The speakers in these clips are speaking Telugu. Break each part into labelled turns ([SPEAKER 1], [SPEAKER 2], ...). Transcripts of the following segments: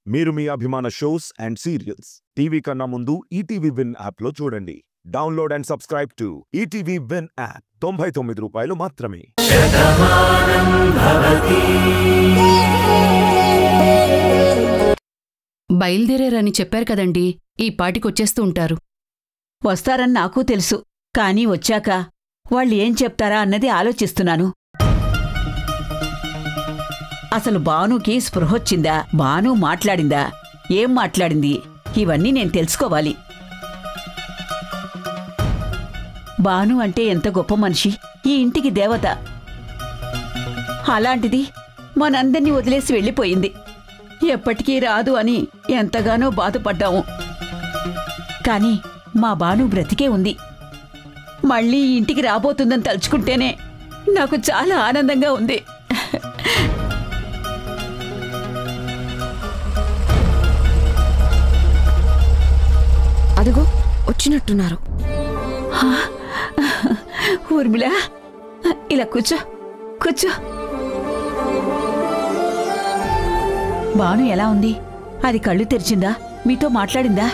[SPEAKER 1] మీరు మీ అభిమాన షోస్ అండ్ సీరియల్స్ టీవీ కన్నా ముందు ఈటీవీ విన్ యాప్లో చూడండి. Download and subscribe to ETV win app. 99 రూపాయలు మాత్రమే.
[SPEAKER 2] బయలుదేరారని చెప్పారు కదండి, ఈ పాటికొచ్చేస్తూ ఉంటారు.
[SPEAKER 3] వస్తారని నాకూ తెలుసు, కానీ వచ్చాక వాళ్ళు ఏం చెప్తారా అన్నది ఆలోచిస్తున్నాను. అసలు భానుకి స్పృహొచ్చిందా, భాను మాట్లాడిందా, ఏం మాట్లాడింది, ఇవన్నీ నేను తెలుసుకోవాలి. భాను అంటే ఎంత గొప్ప మనిషి, ఈ ఇంటికి దేవత. అలాంటిది మనందర్నీ వదిలేసి వెళ్ళిపోయింది. ఎప్పటికీ రాదు అని ఎంతగానో బాధపడ్డాము. కాని మా భాను బ్రతికే ఉంది. మళ్ళీ ఈ ఇంటికి రాబోతుందని తలుచుకుంటేనే నాకు చాలా ఆనందంగా ఉంది.
[SPEAKER 4] అదిగో వచ్చినట్టున్నారు.
[SPEAKER 3] ఊర్మిళ, ఇలా కూర్చో కూర్చో. భాను ఎలా ఉంది? అది కళ్ళు తెరిచిందా? మీతో మాట్లాడిందా?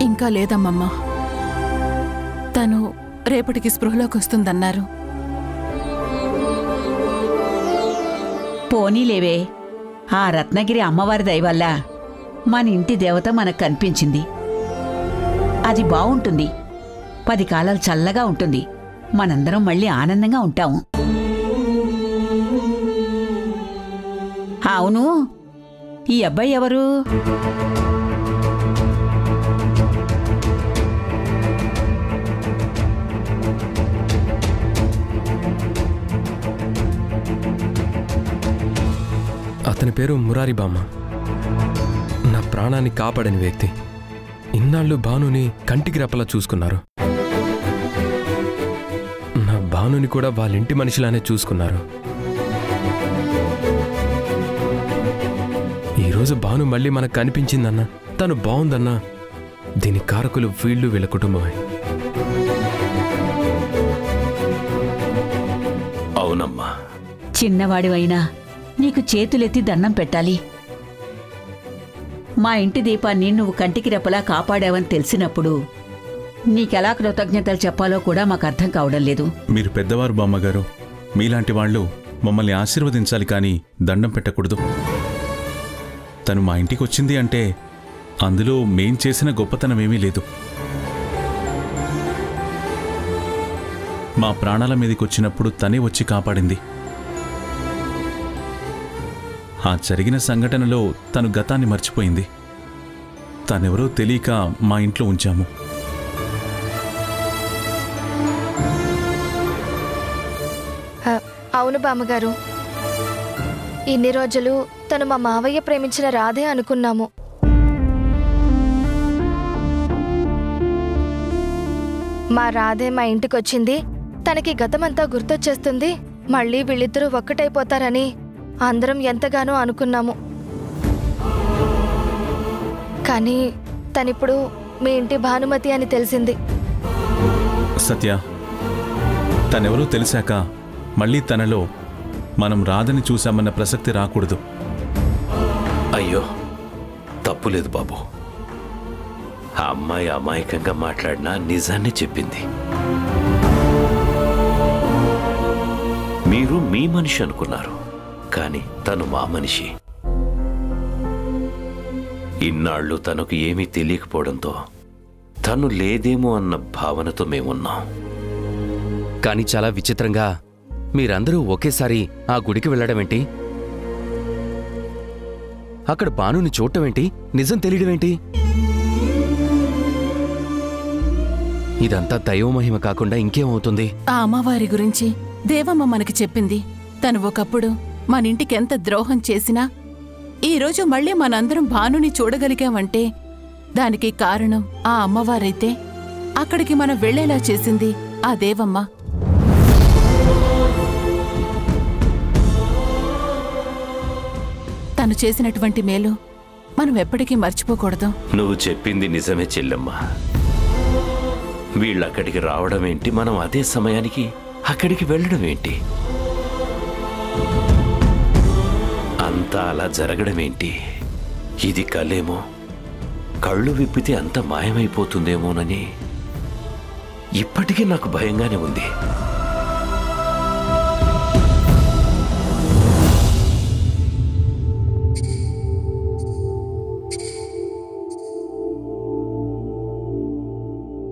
[SPEAKER 5] ఇంకా లేదమ్మమ్మ. తను రేపటికి స్పృహలోకి వస్తుందన్నారు.
[SPEAKER 3] పోనీలేవే, ఆ రత్నగిరి అమ్మవారి దయవల్ల మన ఇంటి దేవత మనకు కనిపించింది. అది బావుంటుంది. 10 కాలాలు చల్లగా ఉంటుంది. మనందరం మళ్ళీ ఆనందంగా ఉంటాము. అవును, ఈ అబ్బాయి ఎవరు?
[SPEAKER 6] అతని పేరు మురారి బామ్మ. నా ప్రాణాన్ని కాపాడని వ్యక్తి. ఇన్నాళ్ళు భానుని కంటికి రెప్పలా చూసుకున్నారు. నా భానుని కూడా వాళ్ళింటి మనిషిలానే చూసుకున్నారు. ఈరోజు భాను మళ్ళీ మనకు కనిపించిందన్నా, తను బావుందన్నా, దీని కారకులు వీళ్ళు, వీళ్ళ కుటుంబమే.
[SPEAKER 7] అవునమ్మా.
[SPEAKER 3] చిన్నవాడివైనా నీకు చేతులెత్తి దండం పెట్టాలి. మా ఇంటి దీపాన్ని నువ్వు కంటికి రెప్పలా కాపాడావని తెలిసినప్పుడు నీకెలా కృతజ్ఞతలు చెప్పాలో కూడా మాకు అర్థం కావడం లేదు.
[SPEAKER 8] మీరు పెద్దవారు బామ్మగారు. మీలాంటి వాళ్ళు మమ్మల్ని ఆశీర్వదించాలి కానీ దండం పెట్టకూడదు. తను మా ఇంటికి వచ్చింది అంటే అందులో మేం చేసిన గొప్పతనమేమీ లేదు. మా ప్రాణాల మీదకొచ్చినప్పుడు తనే వచ్చి కాపాడింది. ఆ జరిగిన సంఘటనలో తను గతాన్ని మర్చిపోయింది. తనెవరో తెలియక మా ఇంట్లో ఉంచాము.
[SPEAKER 9] అవును బామ్మగారు, ఇన్ని రోజులు తను మా మావయ్య ప్రేమించిన రాధే అనుకున్నాము. మా రాధే మా ఇంటికొచ్చింది, తనకి గతమంతా గుర్తొచ్చేస్తుంది, మళ్ళీ వీళ్ళిద్దరూ ఒక్కటైపోతారని అందరం ఎంతగానో అనుకున్నాము. కానీ తనిప్పుడు మీ ఇంటి భానుమతి అని తెలిసింది.
[SPEAKER 8] సత్య, తనెవరో తెలిసాక మళ్ళీ తనలో మనం రాధని చూశామన్న ప్రసక్తి రాకూడదు.
[SPEAKER 7] అయ్యో, తప్పులేదు బాబు. ఆ అమ్మాయి అమాయకంగా మాట్లాడినా నిజాన్ని చెప్పింది. మీరు మీ మనిషి అనుకున్నారు, కానీ తను మా మనిషి. ఇన్నాళ్ళు తనకు ఏమీ తెలియకపోవడంతో తను లేదేమో అన్న భావనతో మేమున్నాం.
[SPEAKER 10] కానీ చాలా విచిత్రంగా మీరందరూ ఒకేసారి ఆ గుడికి వెళ్ళడమేంటి? అక్కడ భానుని చూడటమేంటి? నిజం తెలియడమేంటి? ఇదంతా దైవమహిమ కాకుండా ఇంకేమవుతుంది?
[SPEAKER 5] ఆ అమ్మవారి గురించి దేవమ్మ మనకి చెప్పింది. తను ఒకప్పుడు మనింటికెంత ద్రోహం చేసినా ఈరోజు మళ్ళీ మనందరం భానుని చూడగలిగామంటే దానికి కారణం ఆ అమ్మవారైతే అక్కడికి మనం వెళ్లేలా చేసింది ఆ దేవమ్మ. తను చేసినటువంటి మేలు మనం ఎప్పటికీ మర్చిపోకూడదు.
[SPEAKER 7] నువ్వు చెప్పింది నిజమే చెల్లెమ్మా. వీళ్ళక్కడికి రావడం ఏంటి, మనం అదే సమయానికి అక్కడికి వెళ్ళడం ఏంటి? అంతా అలా జరగడమేంటి? ఇది కలేమో, కళ్ళు విప్పితే అంత మాయమైపోతుందేమోనని ఇప్పటికీ నాకు భయంగానే ఉంది.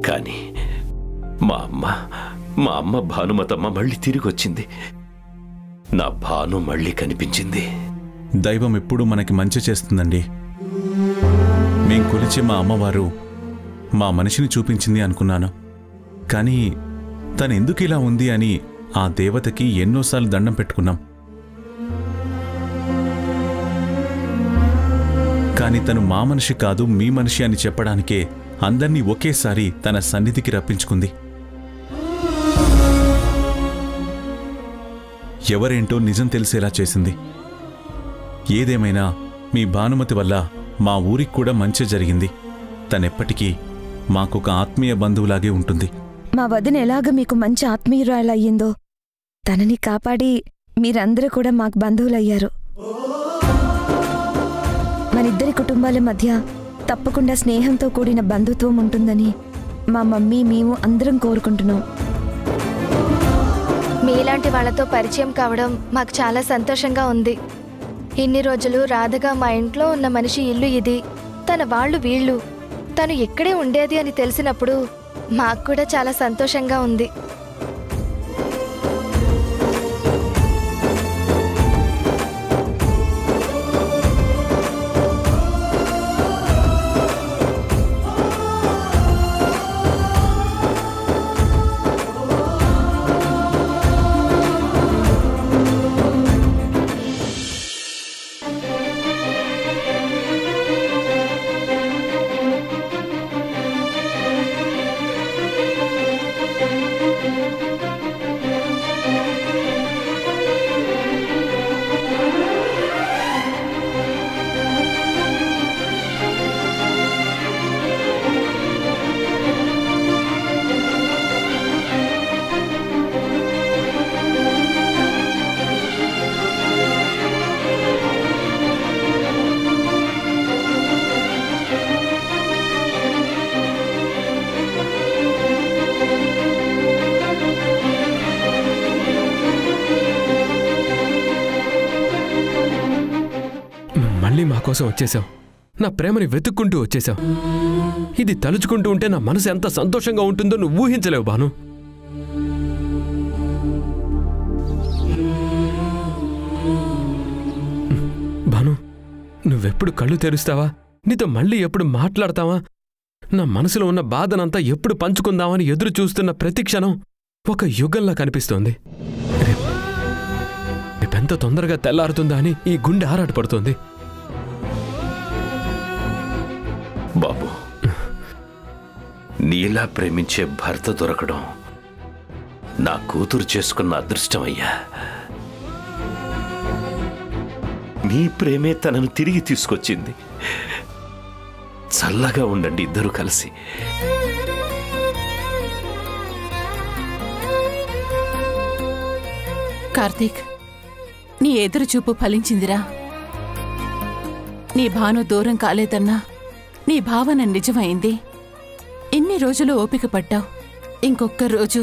[SPEAKER 7] కానీ మా అమ్మ భానుమతమ్మ మళ్ళీ తిరిగి వచ్చింది. నా భాను మళ్ళీ కనిపించింది.
[SPEAKER 8] దైవం ఎప్పుడూ మనకి మంచి చేస్తుందండి. మేం కొలిచే మా అమ్మవారు మా మనిషిని చూపించింది అనుకున్నాను. కానీ తనెందుకు ఇలా ఉంది అని ఆ దేవతకి ఎన్నోసార్లు దండం పెట్టుకున్నాం. కాని తను మా మనిషి కాదు, మీ మనిషి అని చెప్పడానికే అందర్నీ ఒకేసారి తన సన్నిధికి రప్పించుకుంది. ఎవరేంటో నిజం తెలిసేలా చేసింది. ఏదేమైనా మీ భానుమతి వల్ల మా ఊరికి కూడా మంచి జరిగింది. తనెప్పటికీ మాకొక ఆత్మీయ బంధువులాగే ఉంటుంది.
[SPEAKER 4] మా వదిన ఎలాగ మీకు మంచి ఆత్మీయురాలయ్యిందో తనని కాపాడి మీరందరూ కూడా మాకు బంధువులయ్యారు. మనిద్దరి కుటుంబాల మధ్య తప్పకుండా స్నేహంతో కూడిన బంధుత్వం ఉంటుందని మా మమ్మీ మేము అందరం కోరుకుంటున్నాం.
[SPEAKER 9] మీలాంటి వాళ్ళతో పరిచయం కావడం మాకు చాలా సంతోషంగా ఉంది. ఇన్ని రోజులు రాధగా మా ఇంట్లో ఉన్న మనిషి ఇల్లు ఇది, తన వాళ్ళు వీళ్ళు, తను ఇక్కడే ఉండేది అని తెలిసినప్పుడు మాకు కూడా చాలా సంతోషంగా ఉంది.
[SPEAKER 6] మళ్ళీ మా కోసం వచ్చేసావు. నా ప్రేమని వెతుక్కుంటూ వచ్చేసావు. ఇది తలుచుకుంటూ ఉంటే నా మనసు ఎంత సంతోషంగా ఉంటుందో నువ్వు ఊహించలేవు భాను. భాను, నువ్వెప్పుడు కళ్ళు తెరుస్తావా? నీతో మళ్ళీ ఎప్పుడు మాట్లాడతావా? నా మనసులో ఉన్న బాధనంతా ఎప్పుడు పంచుకుందామని ఎదురు చూస్తున్న ప్రతి క్షణం ఒక యుగంలా కనిపిస్తోంది. రేపెంత తొందరగా తెల్లారుతుందా అని ఈ గుండె ఆరాటపడుతోంది.
[SPEAKER 7] బాబు, నీలా ప్రేమించే భర్త దొరకడం నా కూతురు చేసుకున్న అదృష్టమయ్యా. నీ ప్రేమే తనను తిరిగి తీసుకొచ్చింది. చల్లగా ఉండండి ఇద్దరు కలిసి.
[SPEAKER 5] కార్తీక్, నీ ఎదురుచూపు ఫలించిందిరా. నీ భాను దూరం కాలేదన్నా నీ భావన నిజమైంది. ఇన్ని రోజులు ఓపిక పట్టావు. ఇంకొక్క రోజు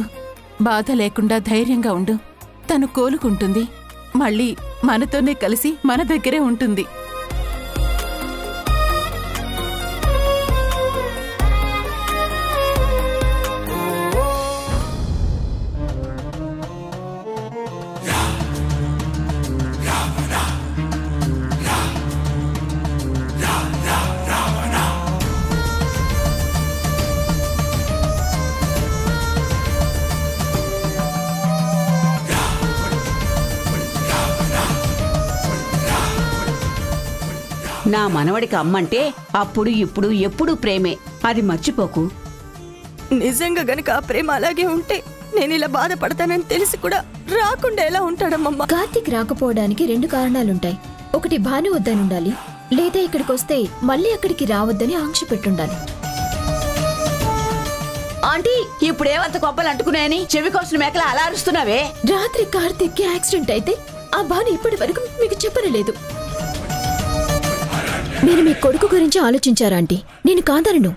[SPEAKER 5] బాధ లేకుండా ధైర్యంగా ఉండు. తను కోలుకుంటుంది. మళ్ళీ మనతోనే కలిసి మన దగ్గరే ఉంటుంది.
[SPEAKER 3] నా మనవడికి అమ్మంటే అప్పుడు ఇప్పుడు ఎప్పుడూ ప్రేమే, అది మర్చిపోకు.
[SPEAKER 11] నిజంగా గనక ఆ ప్రేమ అలాగే ఉంటే నేను ఇలా బాధపడతానని తెలిసి కూడా రాకుండా ఎలా ఉంటాడమ్మా?
[SPEAKER 12] కార్తీక్ రాకపోవడానికి 2 కారణాలుంటాయి. ఒకటి భాను వద్దనుండాలి, లేదా ఇక్కడికొస్తే మళ్ళీ అక్కడికి రావద్దని ఆంక్ష పెట్టుండాలి.
[SPEAKER 3] ఆంటీ, ఇప్పుడేమంత కొప్పలు అంటుకున్నాయని చెవి కోసిన మేకల అలా అరుస్తున్నావే?
[SPEAKER 12] రాత్రి కార్తీక్ కి యాక్సిడెంట్ అయితే ఆ భాను ఇప్పటి వరకు మీకు చెప్పనలేదు. మీరు మీ కొడుకు గురించి ఆలోచించారా ఆంటీ? నేను కాదనను,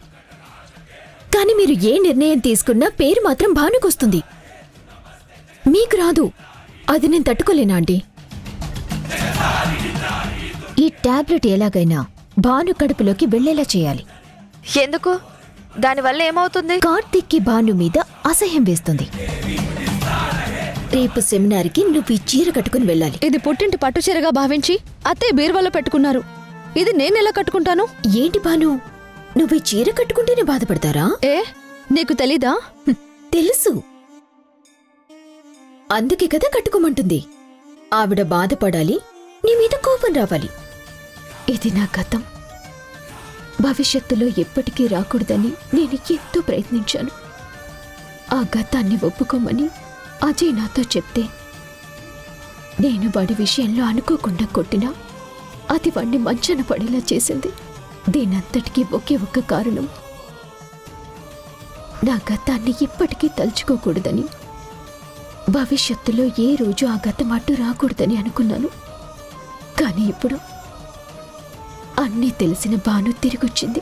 [SPEAKER 12] కానీ మీరు ఏ నిర్ణయం తీసుకున్నా పేరు మాత్రం భానుకొస్తుంది. మీకు రాదు. అది నేను తట్టుకోలేనా ఆంటీ? ఈ టాబ్లెట్ ఎలాగైనా భాను కడుపులోకి వెళ్లేలా చేయాలి.
[SPEAKER 9] ఎందుకు? దానివల్ల ఏమవుతుంది?
[SPEAKER 12] కార్తీక్కి భాను మీద అసహ్యం వేస్తుంది. రేపు సెమినార్కి నువ్వు ఈ చీర కట్టుకుని వెళ్ళాలి.
[SPEAKER 13] ఇది పుట్టింటి పట్టు చీరగా భావించి అత్తయ్య బీరువాలో పెట్టుకున్నారు. ఇది నేనెలా కట్టుకుంటాను?
[SPEAKER 12] ఏంటి భాను, నువ్వు ఈ చీర కట్టుకుంటేనే బాధపడతారా?
[SPEAKER 13] నీకు తెలీదా?
[SPEAKER 12] తెలుసు, అందుకే కదా కట్టుకోమంటుంది. ఆవిడ బాధపడాలి, నీ మీద కోపం రావాలి. ఇది నా గతం. భవిష్యత్తులో ఎప్పటికీ రాకూడదని నేను ఎంతో ప్రయత్నించాను. ఆ గతాన్ని ఒప్పుకోమని అజయ్ నాతో చెప్తే నేను వాడి విషయంలో అనుకోకుండా కొట్టినా అది వాణ్ణి మంచాన పడేలా చేసింది. దీనంతటికీ ఒకే ఒక్క కారణం, నా గతాన్ని ఇప్పటికీ తలుచుకోకూడదని, భవిష్యత్తులో ఏ రోజు ఆ గతం అడ్డు రాకూడదని అనుకున్నాను. కానీ ఇప్పుడు అన్నీ తెలిసిన భాను తిరిగొచ్చింది.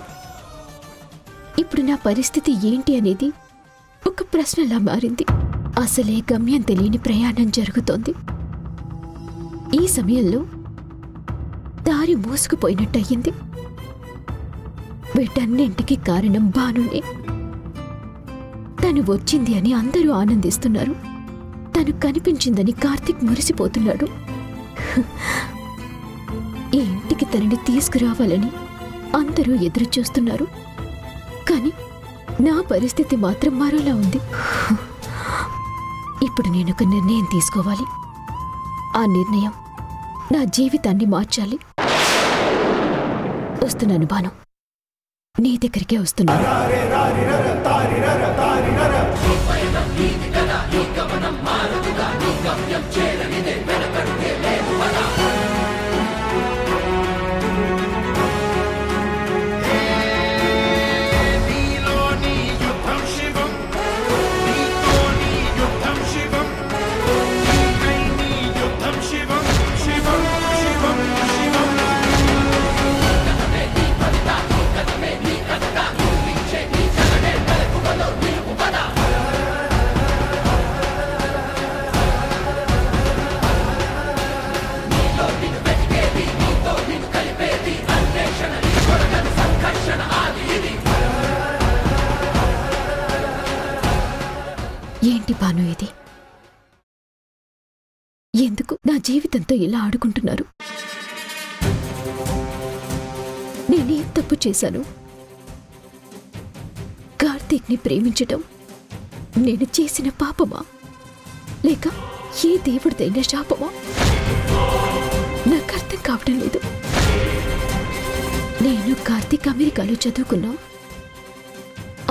[SPEAKER 12] ఇప్పుడు నా పరిస్థితి ఏంటి అనేది ఒక ప్రశ్నలా మారింది. అసలే గమ్యం తెలియని ప్రయాణం జరుగుతోంది. ఈ సమయంలో దారి మోసుకుపోయినట్టయింది. వీటన్నింటికి కారణం భానునే. తను వచ్చింది అని అందరూ ఆనందిస్తున్నారు. తను కనిపించిందని కార్తీక్ మురిసిపోతున్నాడు. ఈ ఇంటికి తనని తీసుకురావాలని అందరూ ఎదురు చూస్తున్నారు. కానీ నా పరిస్థితి మాత్రం మరోలా ఉంది. ఇప్పుడు నేనొక నిర్ణయం తీసుకోవాలి. ఆ నిర్ణయం నా జీవితాన్ని మార్చాలి. వస్తున్నాను భాను, నీ దగ్గరికే వస్తున్నాను. ఏంటి భాను ఇది? ఎందుకు నా జీవితంతో ఇలా ఆడుకుంటున్నారు? నేనేం తప్పు చేశాను? కార్తీక్ని ప్రేమించటం నేను చేసిన పాపమా, లేక ఏ దేవుడిదైనా శాపమా? నాకు అర్థం కావడం లేదు. నేను కార్తీక్ అమెరికాలో చదువుకున్నా.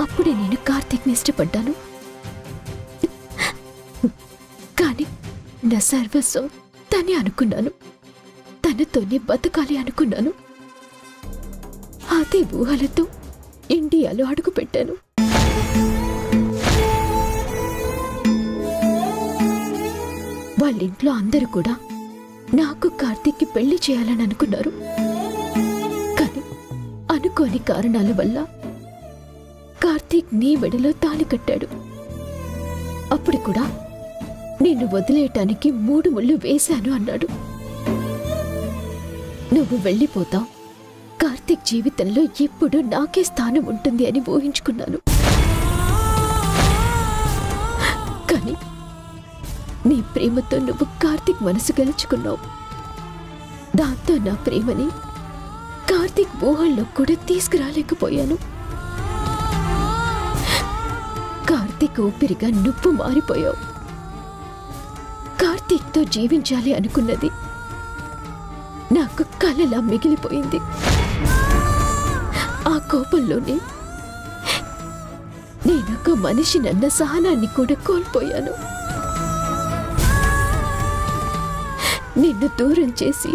[SPEAKER 12] అప్పుడే నేను కార్తీక్ని ఇష్టపడ్డాను. కానీ నా సర్వస్వం తనే అనుకున్నాను. తనతోనే బతకాలి అనుకున్నాను. అదే ఊహలతో ఇండియాలో అడుగుపెట్టాను. వాళ్ళింట్లో అందరూ కూడా నాకు కార్తీక్కి పెళ్లి చేయాలని అనుకున్నారు. కానీ అనుకోని కారణాల వల్ల కార్తీక్ నీ మెడలో తాళి కట్టాడు. అప్పుడు కూడా నిన్ను వదిలేయటానికి 3 ముళ్ళు వేశాను అన్నాడు. నువ్వు వెళ్ళిపోతావు, కార్తీక్ జీవితంలో ఎప్పుడూ నాకే స్థానం ఉంటుంది అని ఊహించుకున్నాను. కానీ నీ ప్రేమతో నువ్వు కార్తీక్ మనసు గెలుచుకున్నావు. దాంతో నా ప్రేమని కార్తీక్ ఊహల్లో కూడా తీసుకురాలేకపోయాను. కార్తీక్ ఊపిరిగా నువ్వు మారిపోయావు. కార్తీక్తో జీవించాలి అనుకున్నది నాకు కలలా మిగిలిపోయింది. ఆ కోపంలోనే నేనొక మనిషినన్న సహనాన్ని కూడా కోల్పోయాను. నిన్ను దూరం చేసి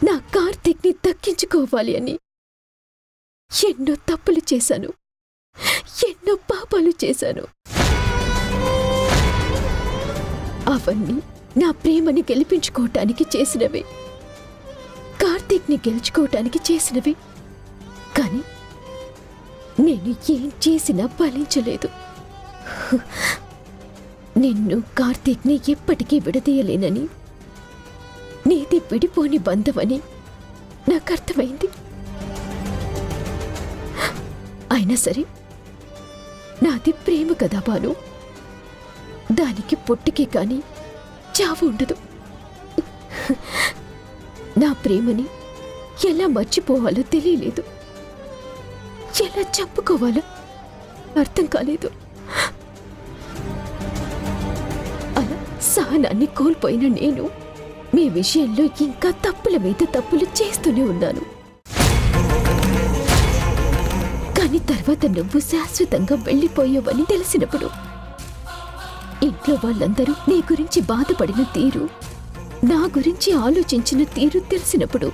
[SPEAKER 12] నా కార్తీక్ని దక్కించుకోవాలి అని ఎన్నో తప్పులు చేశాను, ఎన్నో పాపాలు చేశాను. అవన్నీ నా ప్రేమని గెలిపించుకోవటానికి చేసినవే. కార్తీక్ కార్తీక్ని గెలుచుకోవటానికి చేసినవి. కానీ నేను ఏం చేసినా ఫలించలేదు. నిన్ను కార్తీక్ని ఎప్పటికీ విడదీయలేనని, నీది విడిపోని బంధమని నాకు అర్థమైంది. అయినా సరే నాది ప్రేమ కదా బాను, దానికి పుట్టికే కాని చావు ఉండదు. నా ప్రేమని ఎలా మర్చిపోవాలో తెలియలేదు, ఎలా చంపుకోవాలో అర్థం కాలేదు. అలా సహనాన్ని కోల్పోయిన నేను మీ విషయంలో ఇంకా తప్పుల మీద తప్పులు చేస్తూనే ఉన్నాను. కానీ తర్వాత నువ్వు శాశ్వతంగా వెళ్ళిపోయావని తెలిసినప్పుడు, ఇంట్లో వాళ్ళందరూ నీ గురించి బాధపడిన తీరు, నా గురించి ఆలోచించిన తీరు తెలిసినప్పుడు,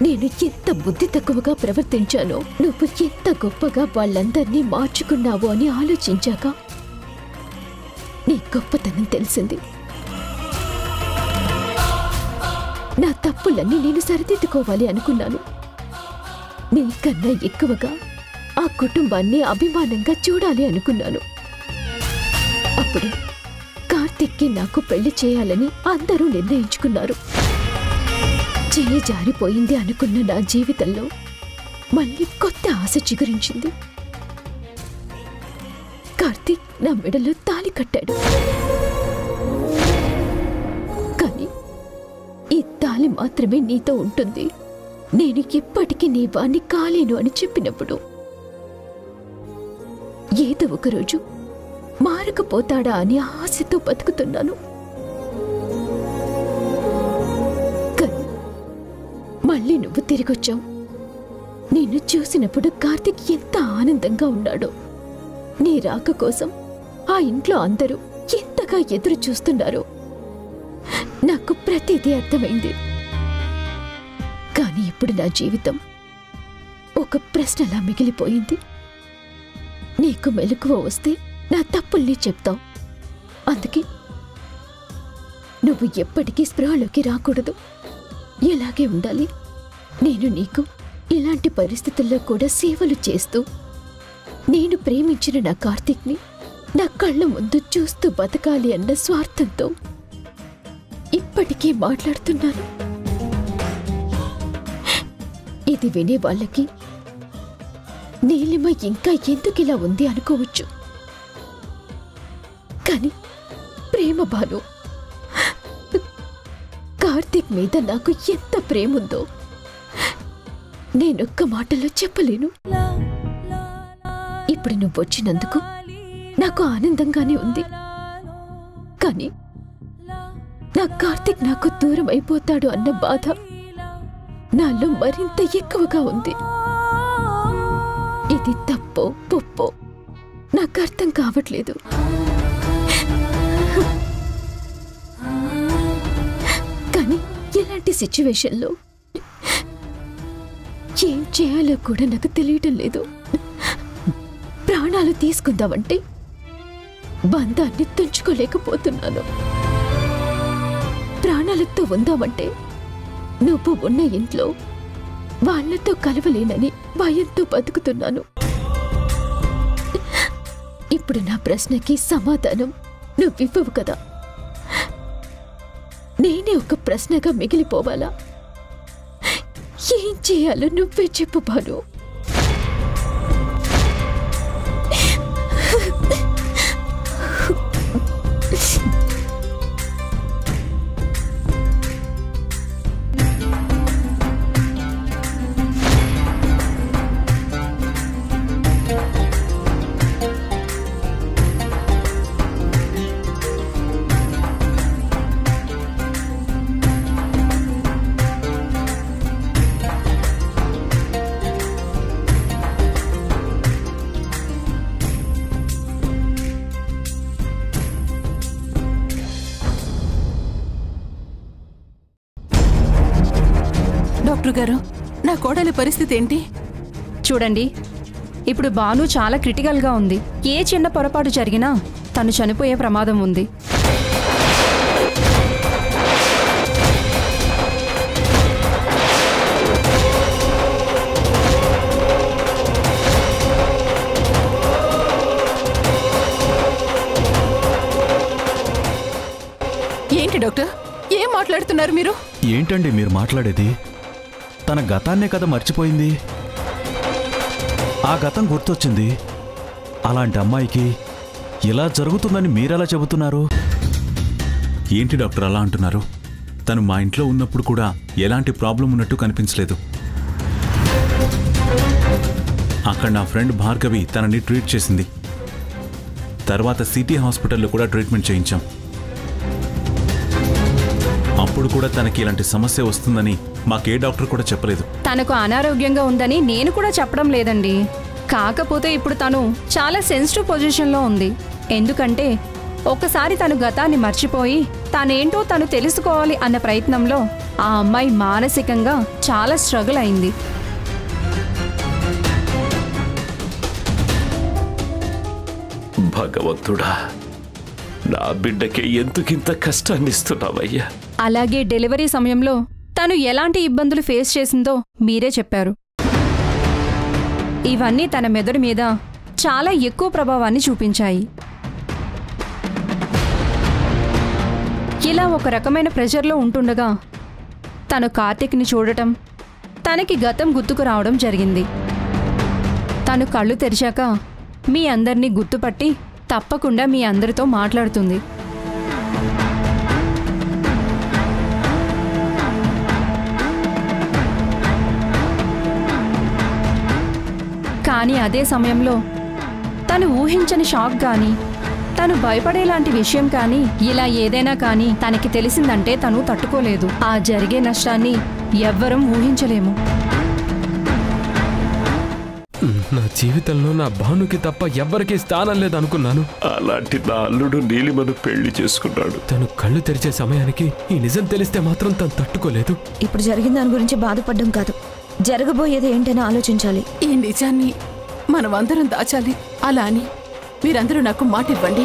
[SPEAKER 12] నేను ఎంత బుద్ధి తక్కువగా ప్రవర్తించానో, నువ్వు ఎంత గొప్పగా వాళ్ళందర్నీ మార్చుకున్నావో అని ఆలోచించాక నీ గొప్పతనం తెలిసింది. నా తప్పులన్నీ నేను సరిదిద్దుకోవాలి అనుకున్నాను. నీకన్నా ఎక్కువగా ఆ కుటుంబాన్ని అభిమానంగా చూడాలి అనుకున్నాను. అప్పుడు కార్తీక్కి నాకు పెళ్లి చేయాలని అందరూ నిర్ణయించుకున్నారు. చేయి జారిపోయింది అనుకున్న నా జీవితంలో మళ్ళీ కొత్త ఆశ చిగురించింది. కార్తీక్ నా మెడలో తాళి కట్టాడు. కానీ ఈ తాళి మాత్రమే నీతో ఉంటుంది, నేను ఎప్పటికీ నీ వాణ్ణి కాలేను అని చెప్పినప్పుడు, ఏదో ఒకరోజు మారకపోతాడా అని ఆశతో బతుకుతున్నాను. కానీ మళ్ళీ నువ్వు తిరిగొచ్చావు. నిన్ను చూసినప్పుడు కార్తీక్ ఎంత ఆనందంగా ఉన్నాడో, నీ రాక కోసం ఆ ఇంట్లో అందరూ ఎంతగా ఎదురు చూస్తున్నారో నాకు ప్రతిదీ అర్థమైంది. కానీ ఇప్పుడు నా జీవితం ఒక ప్రశ్నలా మిగిలిపోయింది. నీకు మెలకువ వస్తే నా తప్పుల్ని చెప్తావు, అందుకే నువ్వు ఎప్పటికీ స్పృహలోకి రాకూడదు, ఇలాగే ఉండాలి. నేను నీకు ఇలాంటి పరిస్థితుల్లో కూడా సేవలు చేస్తూ, నేను ప్రేమించిన నా కార్తీక్ని నా కళ్ళ ముందు చూస్తూ బతకాలి అన్న స్వార్థంతో ఇప్పటికీ మాట్లాడుతున్నాను. ఇది వినే వాళ్ళకి నీలిమ ఇంకా ఎందుకిలా ఉంది అనుకోవచ్చు. కానీ ప్రేమ బాను, కార్తీక్ మీద నాకు ఎంత ప్రేముందో నేనొక్క మాటలో చెప్పలేను. ఇప్పుడు నువ్వు వచ్చినందుకు నాకు ఆనందంగానే ఉంది. కానీ నా కార్తీక్ నాకు దూరం అయిపోతాడు అన్న బాధ నాలో మరింత ఎక్కువగా ఉంది. ఇది తప్పో పొప్పో నాకు అర్థం కావట్లేదు. కానీ ఇలాంటి సిచ్యువేషన్లో ఏం చేయాలో కూడా నాకు తెలియటం లేదు. ప్రాణాలు తీసుకుందామంటే బంధాన్ని తుంచుకోలేకపోతున్నాను. ప్రాణాలతో ఉందామంటే నువ్వు ఉన్న ఇంట్లో వాళ్లతో కలవలేనని భయంతో బతుకుతున్నాను. ఇప్పుడు నా ప్రశ్నకి సమాధానం నువ్వివ్వవు కదా. నేనే ఒక ప్రశ్నగా మిగిలిపోవాలా? ఏం చేయాలో నువ్వే చెప్పు బాను.
[SPEAKER 5] డాక్టర్ గారు, నా కోడలి పరిస్థితి ఏంటి?
[SPEAKER 14] చూడండి, ఇప్పుడు బాను చాలా క్రిటికల్గా ఉంది. ఏ చిన్న పొరపాటు జరిగినా తను చనిపోయే ప్రమాదం ఉంది.
[SPEAKER 5] చెప్పారు మీరు?
[SPEAKER 15] ఏంటండి మీరు మాట్లాడేది? తన గతాన్నే కదా మర్చిపోయింది. ఆ గతం గుర్తొచ్చింది. అలాంటి అమ్మాయికి ఇలా జరుగుతుందని మీరెలా చెబుతున్నారు?
[SPEAKER 8] ఏంటి డాక్టర్ అలా అంటున్నారు? తను మా ఇంట్లో ఉన్నప్పుడు కూడా ఎలాంటి ప్రాబ్లం ఉన్నట్టు కనిపించలేదు. అక్కడ నా ఫ్రెండ్ భార్గవి తనని ట్రీట్ చేసింది. తర్వాత సిటీ హాస్పిటల్లో కూడా ట్రీట్మెంట్ చేయించాం. అప్పుడు కూడా తనకి ఇలాంటి సమస్య వస్తుందని మాకే డాక్టర్ కూడా చెప్పలేదు.
[SPEAKER 14] తనకు అనారోగ్యంగా ఉందని నేను కూడా చెప్పడం లేదండి. కాకపోతే ఇప్పుడు తను చాలా సెన్సిటివ్ పొజిషన్లో ఉంది. ఎందుకంటే ఒకసారి తను గతాన్ని మర్చిపోయి తానేంటో తను తెలుసుకోవాలి అన్న ప్రయత్నంలో ఆ అమ్మాయి మానసికంగా చాలా స్ట్రగుల్ అయింది.
[SPEAKER 7] భగవంతుడా, నా బిడ్డకి ఎందుకింత కష్టాన్ని ఇస్తున్నావయ్యా?
[SPEAKER 14] అలాగే డెలివరీ సమయంలో తను ఎలాంటి ఇబ్బందులు ఫేస్ చేసిందో మీరే చెప్పారు. ఇవన్నీ తన మెదడు మీద చాలా ఎక్కువ ప్రభావాన్ని చూపించాయి. ఇలా ఒక రకమైన ప్రెషర్లో ఉంటుండగా తను కార్తిక్ని చూడటం, తనకి గతం గుర్తుకు రావడం జరిగింది. తను కళ్ళు తెరిచాక మీ అందరినీ గుర్తుపట్టి తప్పకుండా మీ అందరితో మాట్లాడుతుంది. కానీ అదే సమయంలో తను ఊహించని షాక్ కానీ, తను భయపడేలాంటి విషయం కానీ, ఇలా ఏదైనా కానీ తనకి తెలిసిందంటే తను తట్టుకోలేదు. ఆ జరిగే నష్టాన్ని ఎవ్వరం ఊహించలేము.
[SPEAKER 6] నా జీవితంలో నా భానుకి తప్ప ఎవ్వరికీ స్థానం లేదనుకున్నాను.
[SPEAKER 7] అలాంటి నా అల్లుడు నీలిమను పెళ్లి చేసుకున్నాడు.
[SPEAKER 6] తను కళ్ళు తెరిచే సమయానికి ఈ నిజం తెలిస్తే మాత్రం తను తట్టుకోలేదు.
[SPEAKER 4] ఇప్పుడు జరిగిన దాని గురించి బాధపడడం కాదు, జరగబోయేది ఏంటని ఆలోచించాలి.
[SPEAKER 5] ఈ నిజాన్ని మనమందరం దాచాలి. అలా అని మీరందరూ నాకు మాట ఇవ్వండి.